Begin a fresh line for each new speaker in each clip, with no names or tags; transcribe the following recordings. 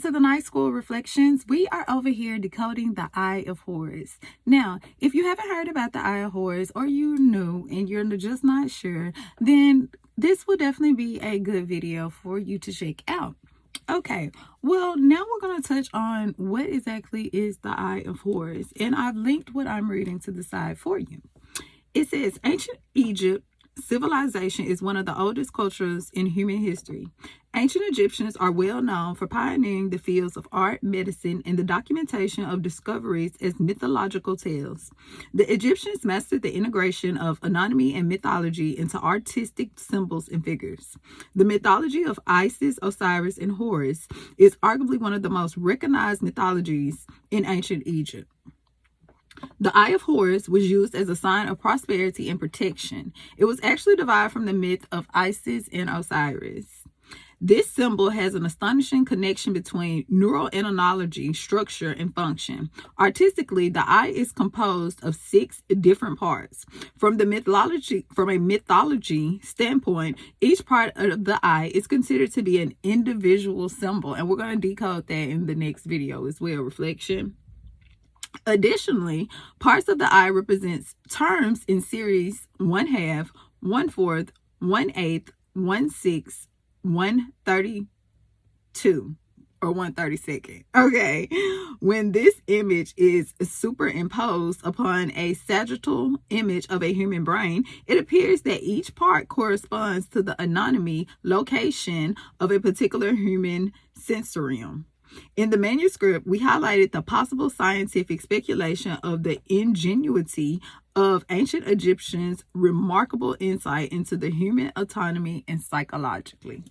to the Night School Reflections. We are over here decoding the Eye of Horus. Now, if you haven't heard about the Eye of Horus, or you're new and you're just not sure, then this will definitely be a good video for you to check out. Okay, well, now we're going to touch on what exactly is the Eye of Horus, and I've linked what I'm reading to the side for you. It says, ancient Egypt civilization is one of the oldest cultures in human history. Ancient Egyptians are well known for pioneering the fields of art, medicine, and the documentation of discoveries as mythological tales. The Egyptians mastered the integration of anatomy and mythology into artistic symbols and figures. The mythology of Isis, Osiris, and Horus is arguably one of the most recognized mythologies in ancient Egypt. The Eye of Horus was used as a sign of prosperity and protection. It was actually derived from the myth of Isis and Osiris. This symbol has an astonishing connection between neural analogy, structure, and function. Artistically, the eye is composed of 6 different parts. From a mythology standpoint, each part of the eye is considered to be an individual symbol, and we're going to decode that in the next video as well. Reflection. Additionally, parts of the eye represents terms in series 1/2, 1/4, 1/8, 1/6, 1/32, or 1/32. Okay, when this image is superimposed upon a sagittal image of a human brain, it appears that each part corresponds to the anatomy location of a particular human sensorium. In the manuscript, we highlighted the possible scientific speculation of the ingenuity of ancient Egyptians' remarkable insight into the human autonomy and psychology.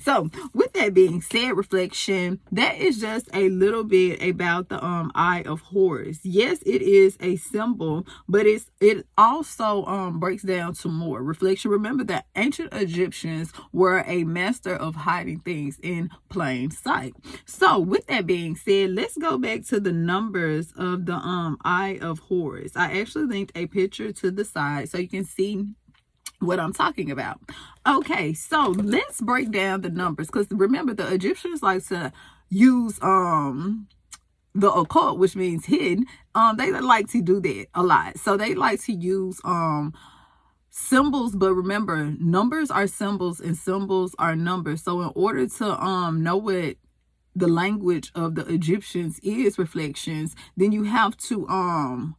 So with that being said, reflection, that is just a little bit about the Eye of Horus. Yes, it is a symbol, but it also breaks down to more. Reflection, remember that ancient Egyptians were a master of hiding things in plain sight. So with that being said, let's go back to the numbers of the Eye of Horus. I actually linked a picture to the side so you can see what I'm talking about. Okay, so let's break down the numbers, because remember, the Egyptians like to use the occult, which means hidden. They like to do that a lot. So they like to use symbols, but remember, numbers are symbols and symbols are numbers. So in order to know what the language of the Egyptians is, reflections, then you have to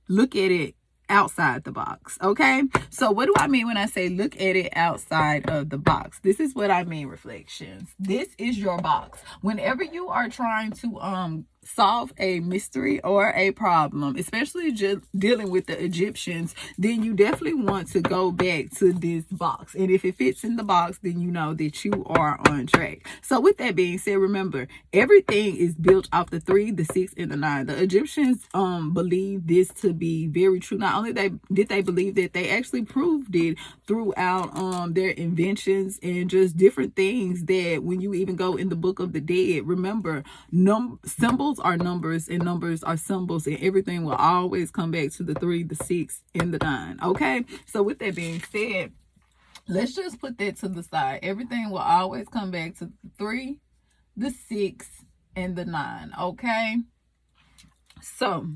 look at it outside the box. Okay, so what do I mean when I say look at it outside of the box? This is what I mean, reflections. This is your box. Whenever you are trying to solve a mystery or a problem, especially just dealing with the Egyptians, then you definitely want to go back to this box. And if it fits in the box, then you know that you are on track. So with that being said, remember, everything is built off the 3, the 6, and the 9. The Egyptians believe this to be very true. Not only did they believe that, they actually proved it throughout their inventions and just different things, that when you even go in the Book of the Dead, remember, symbols are numbers and numbers are symbols, and everything will always come back to the 3, the 6, and the 9. Okay, so with that being said, let's just put that to the side. Everything will always come back to the 3, the 6, and the 9. Okay, so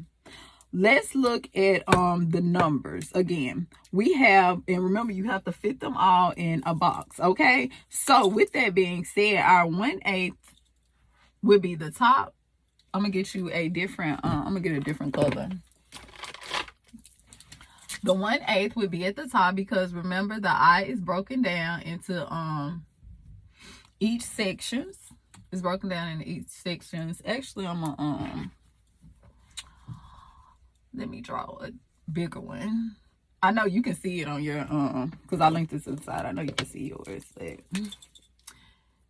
let's look at the numbers again. We have, and remember, you have to fit them all in a box. Okay, so with that being said, our 1/8 would be the top. I'm gonna get you a different I'm gonna get a different color. The 1/8 would be at the top, because remember, the eye is broken down into each sections. It's broken down into each sections. Actually, I'm gonna let me draw a bigger one. I know you can see it on your because I linked this to the side. I know you can see yours, but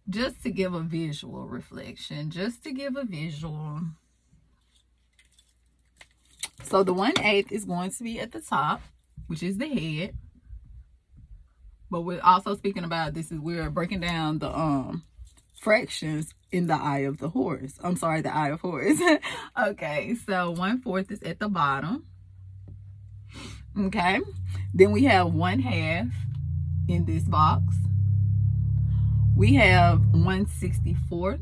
just to give a visual, reflection, just to give a visual. So the 1/8 is going to be at the top, which is the head. But we're also speaking about, we're breaking down the fractions in the Eye of the Horus. I'm sorry, the Eye of Horus. Okay, so 1/4 is at the bottom. Okay, then we have 1/2 in this box. we have 1/64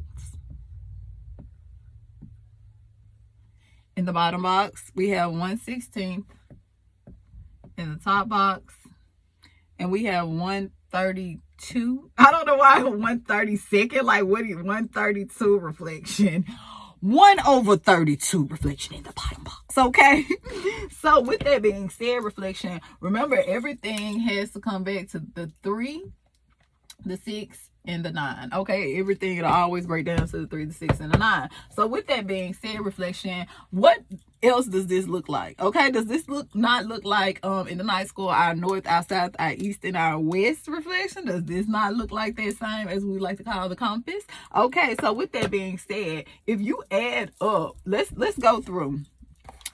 in the bottom box. We have 1/16 in the top box, and we have 1/32. I don't know why 1/32. Like, what is 1/32 reflection? 1/32 reflection in the bottom box. Okay. So with that being said, reflection, remember everything has to come back to the 3, the 6, and the 9. Okay, everything, it'll always break down to the 3, the 6, and the 9. So with that being said, reflection, what else does this look like? Okay, does this not look like in the night school, our north, our south, our east, and our west reflection? Does this not look like that same as we like to call the compass? Okay, so with that being said, if you add up, let's go through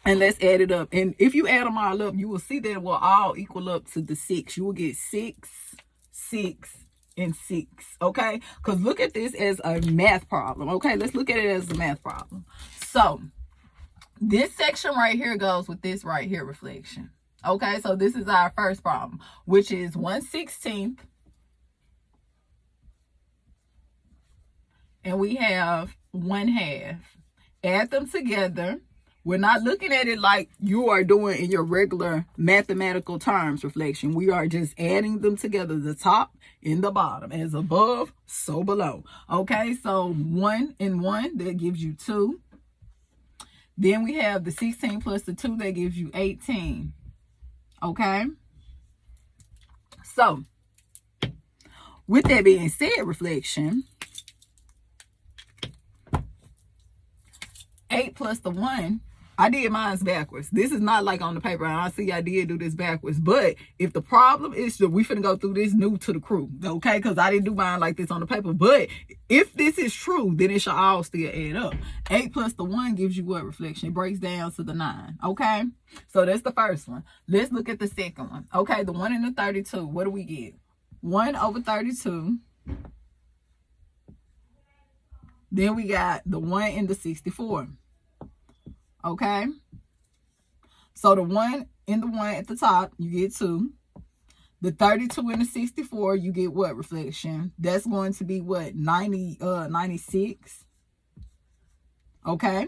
and let's add it up. And if you add them all up, you will see that it will all equal up to the 6. You will get 6, 6, and 6. Okay, because look at this as a math problem. Okay, let's look at it as a math problem. So this section right here goes with this right here, reflection. Okay, so this is our first problem, which is 1/16, and we have 1/2. Add them together. We're not looking at it like you are doing in your regular mathematical terms, reflection. We are just adding them together, the top and the bottom, as above, so below. Okay, so 1 and 1, that gives you 2. Then we have the 16 plus the 2, that gives you 18. Okay, so with that being said, reflection, 8 plus the 1, I did mine backwards. This is not like on the paper. I see I did do this backwards. But if the problem is that we finna go through this new to the crew, okay? Because I didn't do mine like this on the paper. But if this is true, then it should all still add up. 8 plus the 1 gives you what, reflection? It breaks down to the 9, okay? So that's the first one. Let's look at the second one. Okay, the 1 and the 32. What do we get? 1/32. Then we got the 1 and the 64. Okay, so the 1 and the 1 at the top, you get 2. The 32 and the 64, you get what, reflection? That's going to be what, 96. Okay,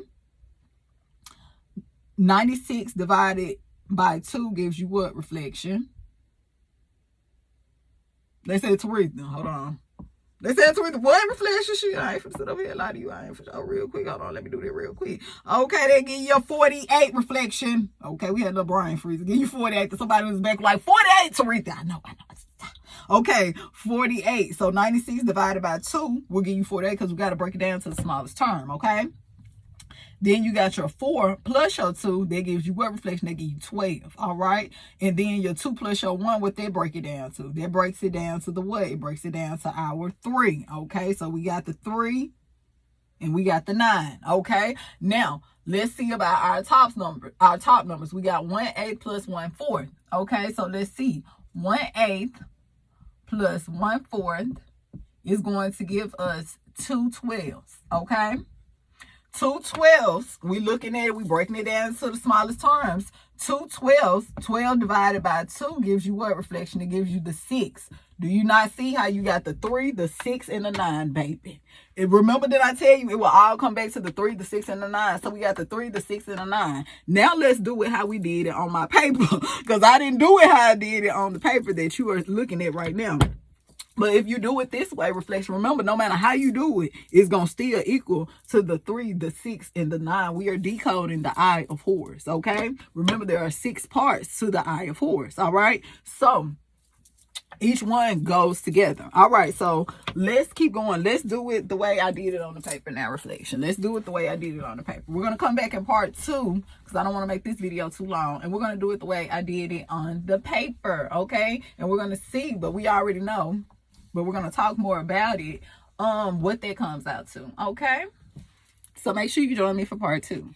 96 divided by 2 gives you what, reflection? They said Teresa. Hold on. They said to me, what, reflection? Shit, I ain't finna sit over here and lie to you. I ain't finna. Oh, real quick. Hold on. Let me do that real quick. Okay, they give you a 48, reflection. Okay, we had a little brain freeze. Give you 48. Somebody was back like, 48, Teresa. I know. Okay, 48. So 96 divided by 2 will give you 48 because we got to break it down to the smallest term, okay? Then you got your 4 plus your 2. That gives you what, reflection? That gives you 12. All right. And then your 2 plus your 1, what they break it down to? That breaks it down to the what? It breaks it down to our 3. Okay. So we got the 3 and we got the 9. Okay. Now let's see about our top numbers. We got 1/8 plus 1/4. Okay. So let's see. 1/8 plus 1/4 is going to give us 2 12s. Okay. 2 12s, we looking at it, we breaking it down to the smallest terms. 2 12s, 12 divided by 2 gives you what, reflection? It gives you the 6. Do you not see how you got the 3, the 6, and the 9, baby? And remember that I tell you, it will all come back to the 3, the 6, and the 9. So we got the 3, the 6, and the 9. Now let's do it how we did it on my paper. Because I didn't do it how I did it on the paper that you are looking at right now. But if you do it this way, reflection, remember, no matter how you do it, it's going to still equal to the 3, the 6, and the 9. We are decoding the eye of Horus, okay? Remember, there are 6 parts to the eye of Horus, all right? So each one goes together. All right, so let's keep going. Let's do it the way I did it on the paper now, reflection. Let's do it the way I did it on the paper. We're going to come back in part 2 because I don't want to make this video too long. And we're going to do it the way I did it on the paper, okay? And we're going to see, but we already know. But we're going to talk more about it, what that comes out to, okay? So make sure you join me for part 2.